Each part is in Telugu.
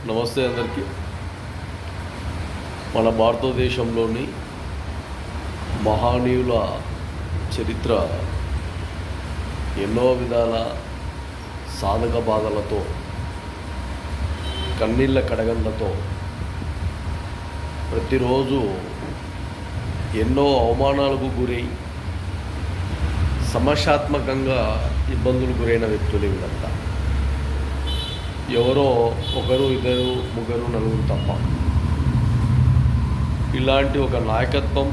నమస్తే అందరికీ. మన భారతదేశంలోని మహనీయుల చరిత్ర ఎన్నో విధాల సాధక బాధలతో, కన్నీళ్ళ కడగండ్లతో, ప్రతిరోజు ఎన్నో అవమానాలకు గురై సమస్యాత్మకంగా ఇబ్బందులు గురైన వ్యక్తులు వీళ్ళంతా. ఎవరో ఒకరు, ఇద్దరు, ముగ్గురు, నలుగురు తప్ప. ఇలాంటి ఒక నాయకత్వం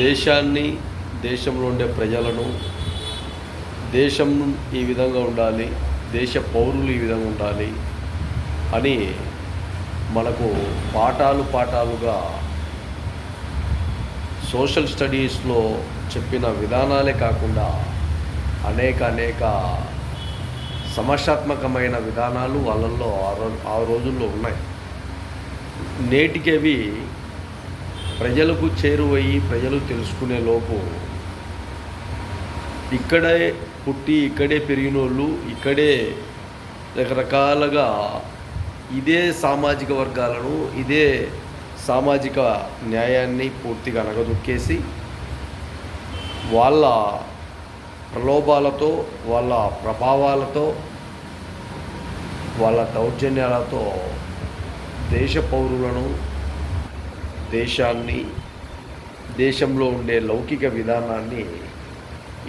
దేశాన్ని, దేశంలో ఉండే ప్రజలను, దేశం ఈ విధంగా ఉండాలి, దేశ పౌరులు ఈ విధంగా ఉండాలి అని మనకు పాఠాలుగా సోషల్ స్టడీస్లో చెప్పిన విధానాలే కాకుండా అనేక సమస్యాత్మకమైన విధానాలు వాళ్ళల్లో ఆ రోజుల్లో ఉన్నాయి. నేటికి అవి ప్రజలకు చేరువయ్యి ప్రజలు తెలుసుకునే లోపు ఇక్కడే పుట్టి ఇక్కడే పెరిగిన వాళ్ళు, ఇక్కడే రకరకాలుగా ఇదే సామాజిక వర్గాలను, ఇదే సామాజిక న్యాయాన్ని పూర్తిగా అనగదొక్కేసి వాళ్ళ ప్రలోభాలతో, వాళ్ళ ప్రభావాలతో, వాళ్ళ దౌర్జన్యాలతో దేశ పౌరులను, దేశాన్ని, దేశంలో ఉండే లౌకిక విధానాన్ని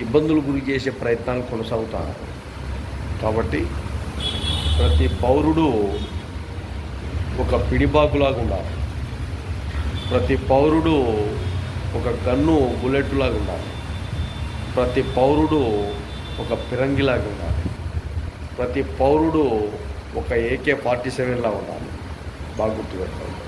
ఇబ్బందులు గురి చేసే ప్రయత్నాలు కొనసాగుతారు. కాబట్టి ప్రతి పౌరుడు ఒక పిడిబాకులాగా ఉండాలి. ప్రతి పౌరుడు ఒక గన్ను, బుల్లెట్లాగా ఉండాలి. ప్రతి పౌరుడు ఒక పిరంగిలాగా ఉండాలి. ప్రతి పౌరుడు ఒక AK-47 లాగా ఉండాలి. బాగా గుర్తుపెట్టుకోండి.